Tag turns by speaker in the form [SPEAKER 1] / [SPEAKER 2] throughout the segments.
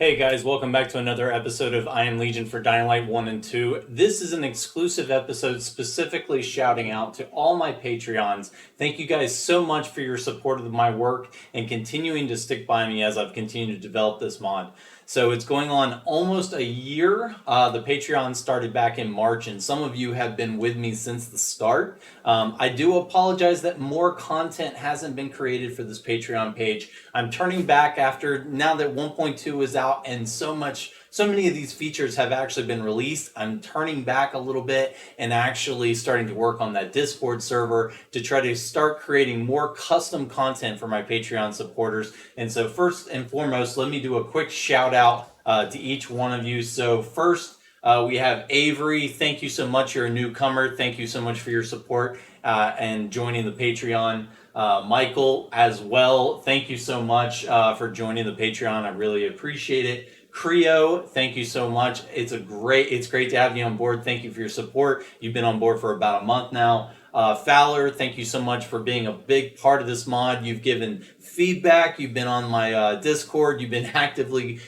[SPEAKER 1] Hey guys, welcome back to another episode of I Am Legion for Dying Light 1 and 2. This is an exclusive episode specifically shouting out to all my Patreons. Thank you guys so much for your support of my work and continuing to stick by me as I've continued to develop this mod. So it's going on almost a year. The Patreon started back in March, and some of you have been with me since the start. I do apologize that more content hasn't been created for this Patreon page. I'm turning back after now that 1.2 is out and so many of these features have actually been released. I'm turning back a little bit and actually starting to work on that Discord server to try to start creating more custom content for my Patreon supporters. And so first and foremost, let me do a quick shout out to each one of you. So first, we have Avery. Thank you so much. You're a newcomer. Thank you so much for your support and joining the Patreon. Michael as well. Thank you so much for joining the Patreon. I really appreciate it. Creo, thank you so much. It's great to have you on board. Thank you for your support. You've been on board for about a month now. Fowler, thank you so much for being a big part of this mod. You've given feedback. You've been on my Discord. You've been actively,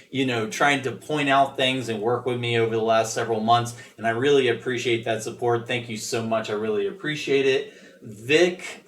[SPEAKER 1] trying to point out things and work with me over the last several months. And I really appreciate that support. Thank you so much. I really appreciate it. Vic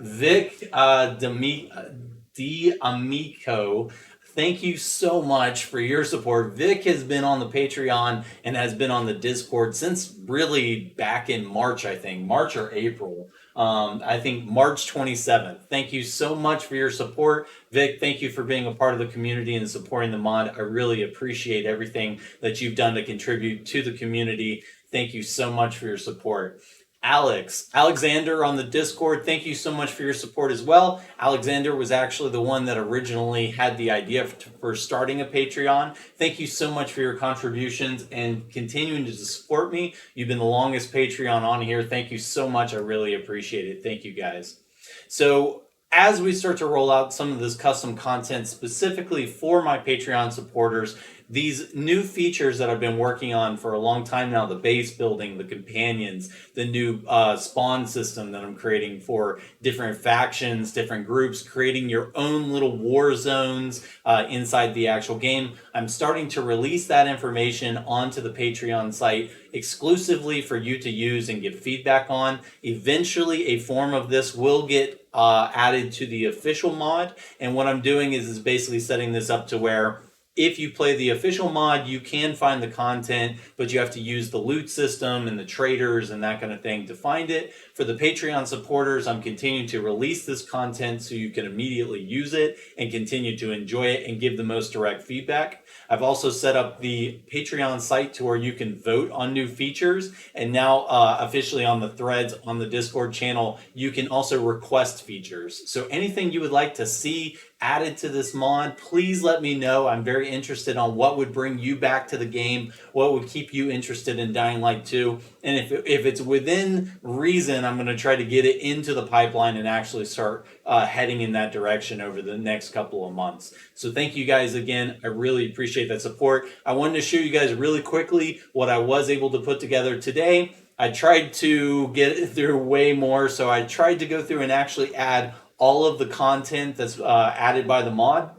[SPEAKER 1] D'Amico, thank you so much for your support. Vic has been on the Patreon and has been on the Discord since really back in March, I think, March or April. I think March 27th. Thank you so much for your support. Vic, thank you for being a part of the community and supporting the mod. I really appreciate everything that you've done to contribute to the community. Thank you so much for your support. Alexander on the Discord, thank you so much for your support as well. Alexander was actually the one that originally had the idea for starting a Patreon. Thank you so much for your contributions and continuing to support me. You've been the longest Patreon on here. Thank you so much. I really appreciate it. Thank you guys. So as we start to roll out some of this custom content specifically for my Patreon supporters, these new features that I've been working on for a long time now, the base building, the companions, the new spawn system that I'm creating for different factions, different groups, creating your own little war zones inside the actual game. I'm starting to release that information onto the Patreon site exclusively for you to use and give feedback on. Eventually, a form of this will get added to the official mod. And what I'm doing is basically setting this up to where if you play the official mod, you can find the content, but you have to use the loot system and the traders and that kind of thing to find it. For the Patreon supporters, I'm continuing to release this content so you can immediately use it and continue to enjoy it and give the most direct feedback. I've also set up the Patreon site to where you can vote on new features. And now officially on the threads on the Discord channel, you can also request features. So anything you would like to see added to this mod, please let me know. I'm very interested on what would bring you back to the game, what would keep you interested in Dying Light 2. And if it's within reason, I'm going to try to get it into the pipeline and actually start heading in that direction over the next couple of months. So thank you guys again. I really appreciate that support. I wanted to show you guys really quickly what I was able to put together today. I tried to get through way more, so I tried to go through and actually add all of the content that's added by the mod.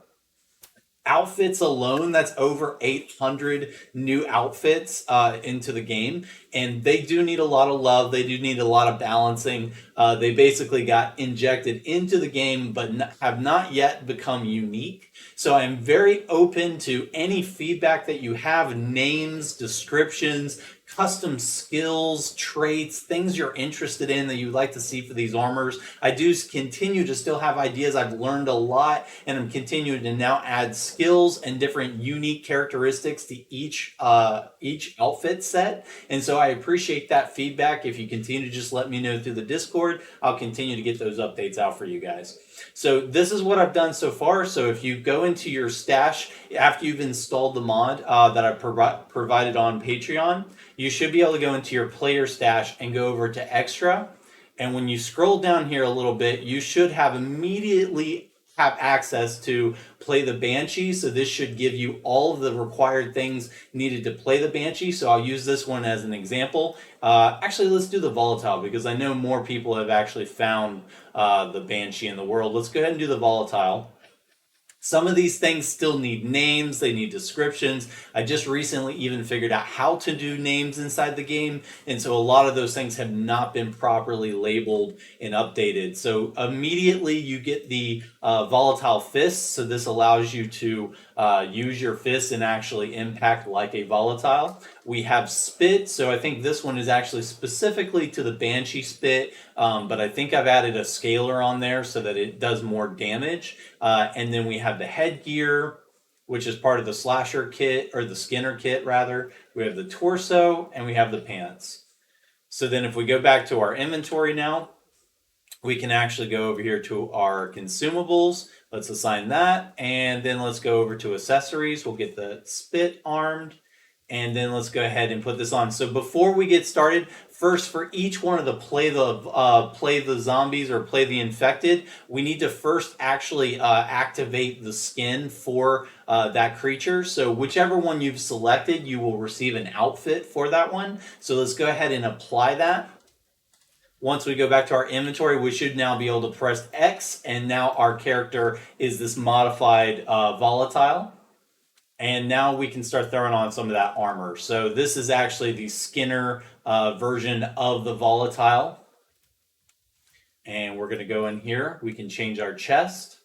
[SPEAKER 1] Outfits alone, that's over 800 new outfits into the game, and they do need a lot of love. They do need a lot of balancing. They basically got injected into the game but have not yet become unique. So I'm very open to any feedback that you have, names, descriptions, custom skills, traits, things you're interested in that you'd like to see for these armors. I do continue to still have ideas. I've learned a lot, and I'm continuing to now add skills and different unique characteristics to each outfit set. And so I appreciate that feedback. If you continue to just let me know through the Discord, I'll continue to get those updates out for you guys. So this is what I've done so far. So if you go into your stash after you've installed the mod that I provided on Patreon, you should be able to go into your player stash and go over to extra. And when you scroll down here a little bit, you should have immediately have access to play the Banshee. So this should give you all of the required things needed to play the Banshee. So I'll use this one as an example. Actually, let's do the Volatile because I know more people have actually found the Banshee in the world. Let's go ahead and do the Volatile. Some of these things still need names, they need descriptions. I just recently even figured out how to do names inside the game, and so a lot of those things have not been properly labeled and updated. So immediately you get the volatile fists, so this allows you to use your fists and actually impact like a volatile. We have spit, so I think this one is actually specifically to the Banshee spit, but I think I've added a scaler on there so that it does more damage. And then we have the headgear, which is part of the slasher kit, or the Skinner kit rather. We have the torso, and we have the pants. So then if we go back to our inventory now, we can actually go over here to our consumables. Let's assign that, and then let's go over to accessories. We'll get the spit armed, and then let's go ahead and put this on. So before we get started, first for each one of the play the zombies or play the infected, we need to first actually activate the skin for that creature. So whichever one you've selected, you will receive an outfit for that one. So let's go ahead and apply that. Once we go back to our inventory, we should now be able to press X, and now our character is this modified volatile. And now we can start throwing on some of that armor. So this is actually the Skinner version of the volatile. And we're going to go in here. We can change our chest,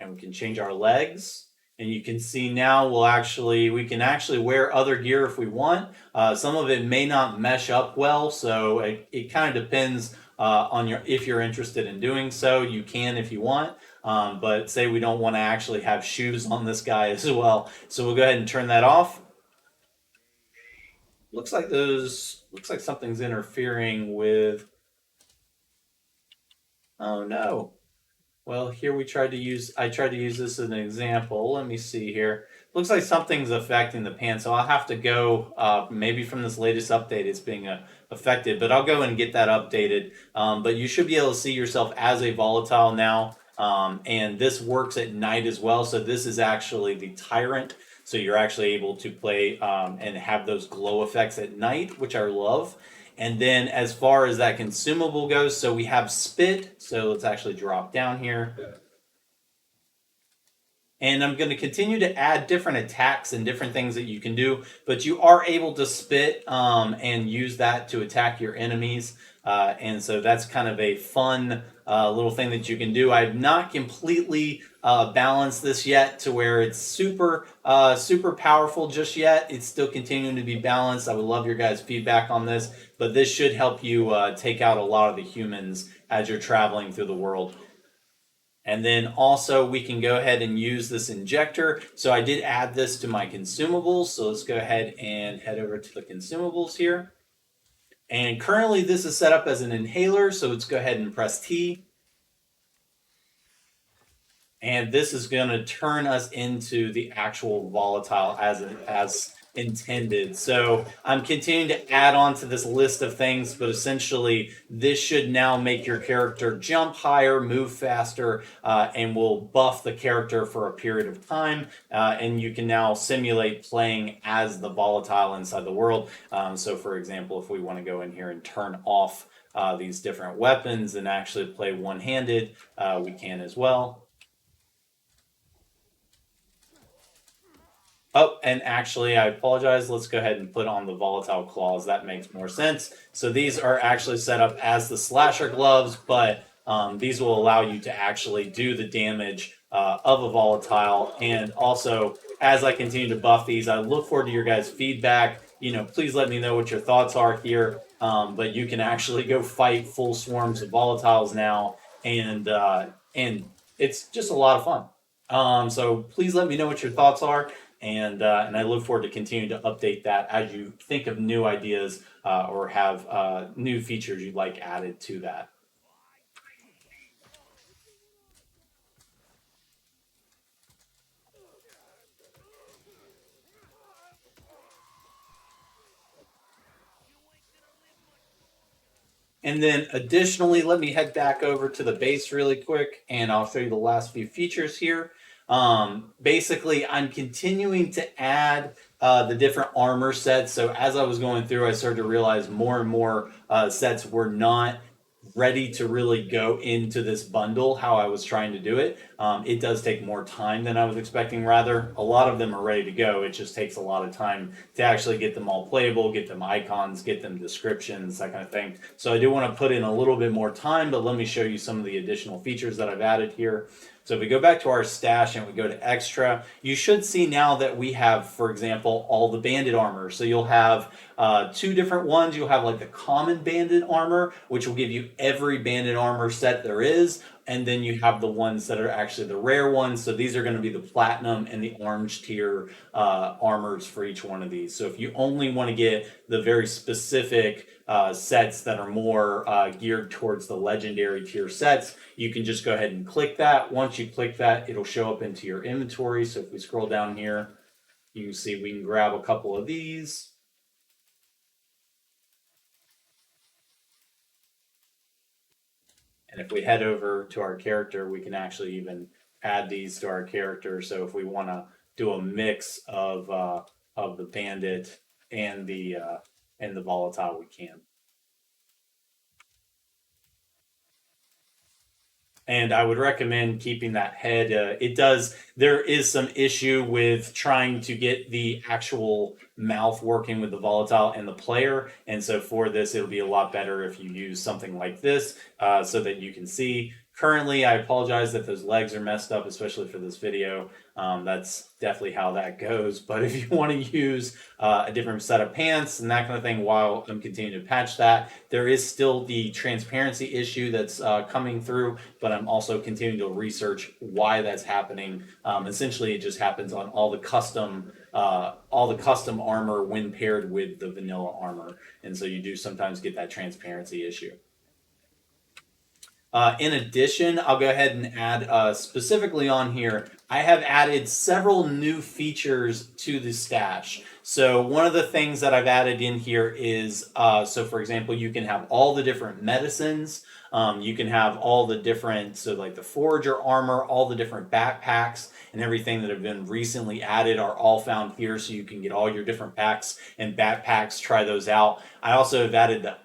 [SPEAKER 1] and we can change our legs. And you can see now we can actually wear other gear if we want. Some of it may not mesh up well, so it kind of depends on if you're interested in doing so. You can if you want, but say we don't want to actually have shoes on this guy as well. So we'll go ahead and turn that off. Looks like something's interfering with. Oh no. Well, here I tried to use this as an example. Let me see here. Looks like something's affecting the pan, so I'll have to go, maybe from this latest update it's being affected, but I'll go and get that updated. But you should be able to see yourself as a volatile now, and this works at night as well, so this is actually the Tyrant, so you're actually able to play and have those glow effects at night, which I love. And then as far as that consumable goes, so we have spit. So let's actually drop down here. And I'm going to continue to add different attacks and different things that you can do. But you are able to spit and use that to attack your enemies. And so that's kind of a fun little thing that you can do. I've not completely balanced this yet to where it's super powerful just yet. It's still continuing to be balanced. I would love your guys' feedback on this, but this should help you take out a lot of the humans as you're traveling through the world. And then also we can go ahead and use this injector. So I did add this to my consumables. So let's go ahead and head over to the consumables here. And currently this is set up as an inhaler. So let's go ahead and press T. And this is going to turn us into the actual volatile as intended. So I'm continuing to add on to this list of things, but essentially this should now make your character jump higher, move faster, and will buff the character for a period of time. And you can now simulate playing as the volatile inside the world. So for example, if we want to go in here and turn off these different weapons and actually play one-handed, we can as well. Oh, and actually, I apologize. Let's go ahead and put on the volatile claws. That makes more sense. So these are actually set up as the slasher gloves, but these will allow you to actually do the damage of a volatile. And also, as I continue to buff these, I look forward to your guys' feedback. Please let me know what your thoughts are here. But you can actually go fight full swarms of volatiles now, and it's just a lot of fun. So please let me know what your thoughts are. And I look forward to continuing to update that as you think of new ideas or have new features you'd like added to that. And then additionally, let me head back over to the base really quick, and I'll show you the last few features here. Basically, I'm continuing to add the different armor sets. So as I was going through, I started to realize more and more sets were not ready to really go into this bundle how I was trying to do it. It does take more time than I was expecting. Rather, a lot of them are ready to go. It just takes a lot of time to actually get them all playable, get them icons, get them descriptions, that kind of thing. So I do want to put in a little bit more time, but let me show you some of the additional features that I've added here. So if we go back to our stash and we go to extra, you should see now that we have, for example, all the bandit armor. So you'll have two different ones. You'll have like the common bandit armor, which will give you every bandit armor set there is. And then you have the ones that are actually the rare ones. So these are going to be the platinum and the orange tier armors for each one of these. So if you only want to get the very specific sets that are more geared towards the legendary tier sets, you can just go ahead and click that. Once you click that, it'll show up into your inventory. So if we scroll down here, you can see we can grab a couple of these. And if we head over to our character, we can actually even add these to our character. So if we want to do a mix of the bandit and the volatile, we can. And I would recommend keeping that head. There is some issue with trying to get the actual mouth working with the volatile and the player. And so for this, it'll be a lot better if you use something like this so that you can see. Currently, I apologize that those legs are messed up, especially for this video. That's definitely how that goes. But if you want to use a different set of pants and that kind of thing while I'm continuing to patch that, there is still the transparency issue that's coming through, but I'm also continuing to research why that's happening. Essentially, it just happens on all the custom armor when paired with the vanilla armor. And so you do sometimes get that transparency issue. In addition, I'll go ahead and add specifically on here, I have added several new features to the stash. So one of the things that I've added in here is, so for example, you can have all the different medicines. You can have all the different, so like the Forager armor, all the different backpacks and everything that have been recently added are all found here. So you can get all your different packs and backpacks, try those out. I also have added the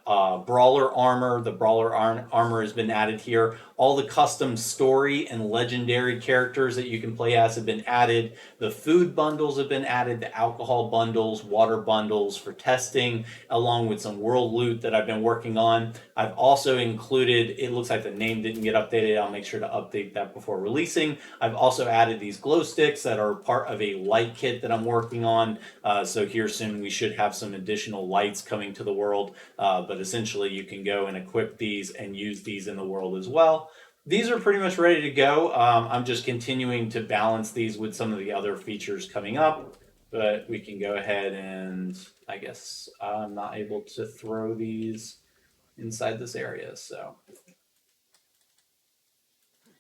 [SPEAKER 1] Brawler armor. The Brawler armor has been added here. All the custom story and legendary characters that you can play as have been added. The food bundles have been added, the alcohol bundles, water bundles for testing, along with some world loot that I've been working on. I've also included, it looks like the name didn't get updated. I'll make sure to update that before releasing. I've also added these glow sticks that are part of a light kit that I'm working on. So here soon we should have some additional lights coming to the world. But essentially you can go and equip these and use these in the world as well. These are pretty much ready to go. I'm just continuing to balance these with some of the other features coming up. But we can go ahead and, I guess I'm not able to throw these inside this area, so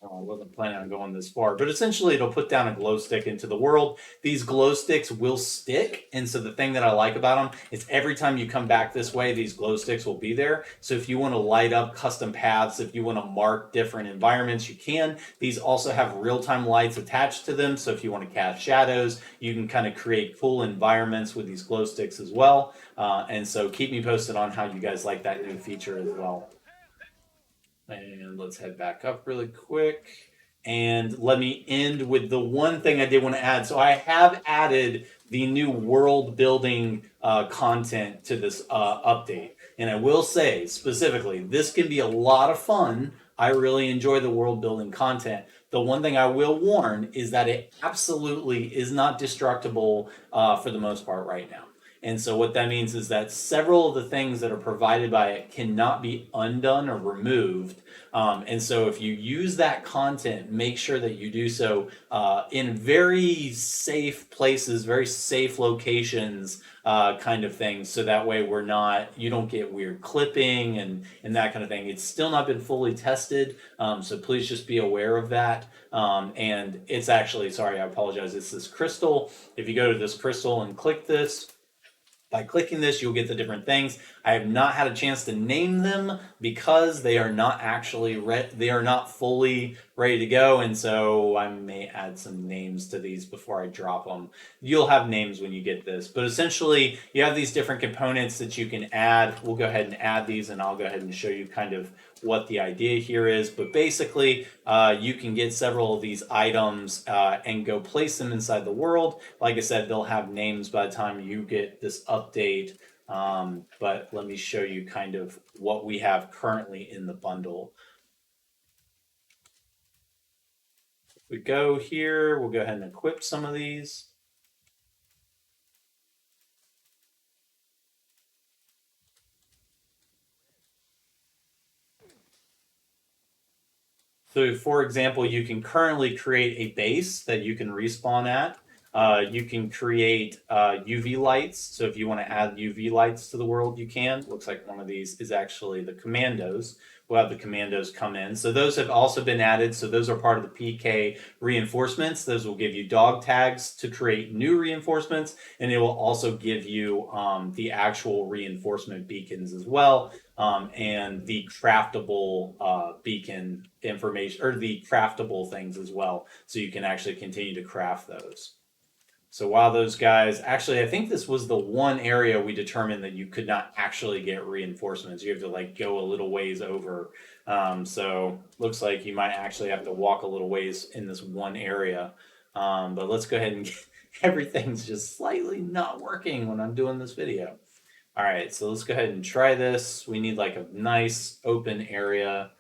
[SPEAKER 1] I wasn't planning on going this far, but essentially it'll put down a glow stick into the world. These glow sticks will stick, and so the thing that I like about them is every time you come back this way, these glow sticks will be there. So if you want to light up custom paths, if you want to mark different environments, you can. These also have real-time lights attached to them, so if you want to cast shadows, you can kind of create cool environments with these glow sticks as well. And so keep me posted on how you guys like that new feature as well. And let's head back up really quick. And let me end with the one thing I did want to add. So I have added the new world building content to this update. And I will say specifically, this can be a lot of fun. I really enjoy the world building content. The one thing I will warn is that it absolutely is not destructible for the most part right now. And so what that means is that several of the things that are provided by it cannot be undone or removed. And so if you use that content, make sure that you do so in very safe places, very safe locations, kind of things. So that way you don't get weird clipping and that kind of thing. It's still not been fully tested. So please just be aware of that. And it's actually, sorry, I apologize. It's this crystal. If you go to this crystal and click this, by clicking this, you'll get the different things. I have not had a chance to name them because they are not actually they are not fully ready to go. And so I may add some names to these before I drop them. You'll have names when you get this, but essentially you have these different components that you can add. We'll go ahead and add these, and I'll go ahead and show you kind of what the idea here is. But basically, you can get several of these items and go place them inside the world. Like I said, they'll have names by the time you get this update. But let me show you kind of what we have currently in the bundle. If we go here, we'll go ahead and equip some of these. So for example, you can currently create a base that you can respawn at. You can create UV lights. So if you want to add UV lights to the world, you can. Looks like one of these is actually the commandos. We'll have the commandos come in. So those have also been added. So those are part of the PK reinforcements. Those will give you dog tags to create new reinforcements. And it will also give you the actual reinforcement beacons as well. And the craftable beacon information, or the craftable things as well. So you can actually continue to craft those. So while those guys, actually, I think this was the one area we determined that you could not actually get reinforcements. You have to like go a little ways over. So looks like you might actually have to walk a little ways in this one area. But let's go ahead and get, everything's just slightly not working when I'm doing this video. All right, so let's go ahead and try this. We need like a nice open area.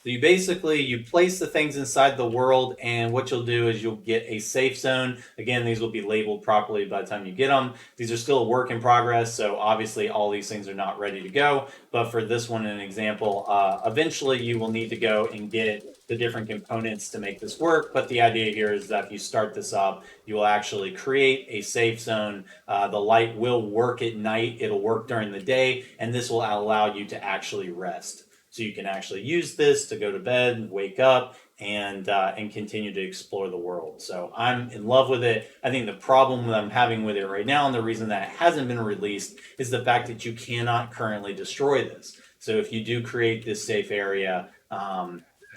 [SPEAKER 1] So you basically, you place the things inside the world, and what you'll do is you'll get a safe zone. Again, these will be labeled properly by the time you get them. These are still a work in progress, so obviously all these things are not ready to go. But for this one, an example, eventually you will need to go and get the different components to make this work. But the idea here is that if you start this up, you will actually create a safe zone. The light will work at night, it'll work during the day, and this will allow you to actually rest. So you can actually use this to go to bed, wake up, and continue to explore the world. So I'm in love with it. I think the problem that I'm having with it right now, and the reason that it hasn't been released, is the fact that you cannot currently destroy this. So if you do create this safe area,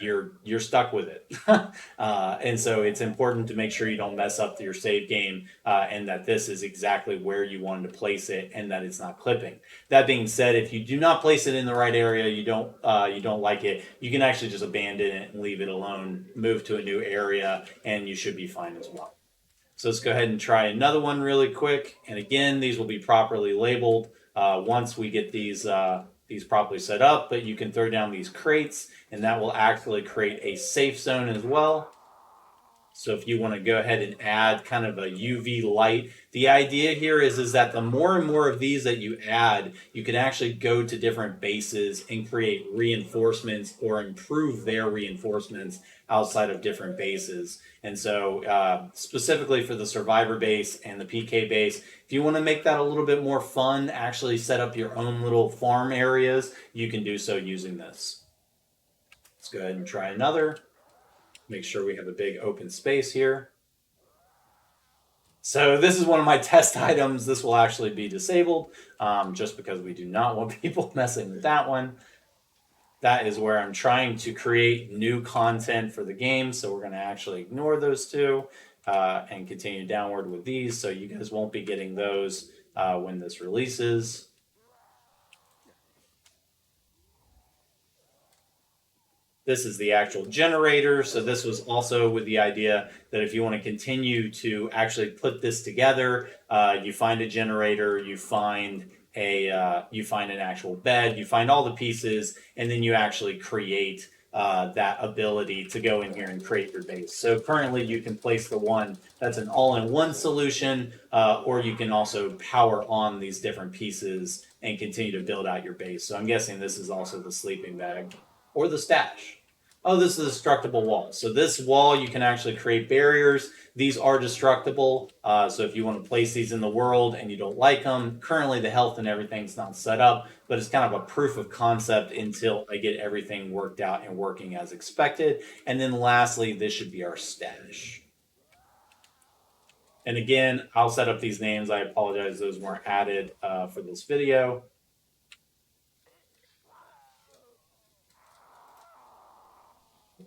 [SPEAKER 1] you're stuck with it. And so it's important to make sure you don't mess up your save game, and that this is exactly where you wanted to place it, and that it's not clipping. That being said, if you do not place it in the right area, you don't like it, you can actually just abandon it and leave it alone, move to a new area, and you should be fine as well. So let's go ahead and try another one really quick. And again, these will be properly labeled once we get these properly set up, but you can throw down these crates, and that will actually create a safe zone as well. So if you want to go ahead and add kind of a UV light, the idea here is that the more and more of these that you add, you can actually go to different bases and create reinforcements or improve their reinforcements outside of different bases. And so specifically for the survivor base and the PK base, if you want to make that a little bit more fun, actually set up your own little farm areas, you can do so using this. Let's go ahead and try another. Make sure we have a big open space here. So this is one of my test items. This will actually be disabled just because we do not want people messing with that one. That is where I'm trying to create new content for the game. So we're going to actually ignore those two and continue downward with these. So you guys won't be getting those when this releases. This is the actual generator. So this was also with the idea that if you want to continue to actually put this together, you find a generator, you find an actual bed, you find all the pieces, and then you actually create that ability to go in here and create your base. So currently you can place the one that's an all-in-one solution, or you can also power on these different pieces and continue to build out your base. So I'm guessing this is also the sleeping bag or the stash. Oh, this is a destructible wall. So this wall, you can actually create barriers. These are destructible. So if you want to place these in the world and you don't like them, currently the health and everything's not set up, but it's kind of a proof of concept until I get everything worked out and working as expected. And then lastly, this should be our stash. And again, I'll set up these names. I apologize, those weren't added for this video.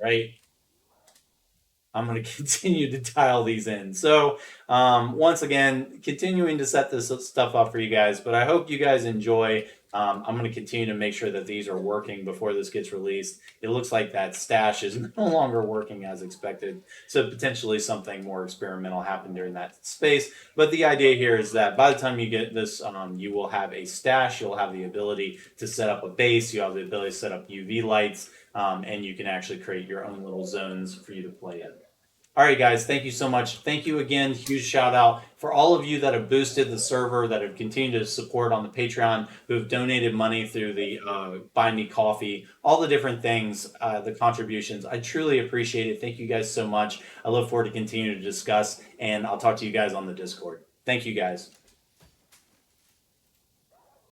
[SPEAKER 1] right? I'm going to continue to dial these in. So once again, continuing to set this stuff up for you guys, but I hope you guys enjoy. I'm going to continue to make sure that these are working before this gets released. It looks like that stash is no longer working as expected. So potentially something more experimental happened during that space. But the idea here is that by the time you get this, you will have a stash. You'll have the ability to set up a base. You have the ability to set up UV lights. And you can actually create your own little zones for you to play in. All right, guys, thank you so much. Thank you again. Huge shout out for all of you that have boosted the server, that have continued to support on the Patreon, who have donated money through the Buy Me Coffee, all the different things, the contributions. I truly appreciate it. Thank you guys so much. I look forward to continuing to discuss, and I'll talk to you guys on the Discord. Thank you, guys.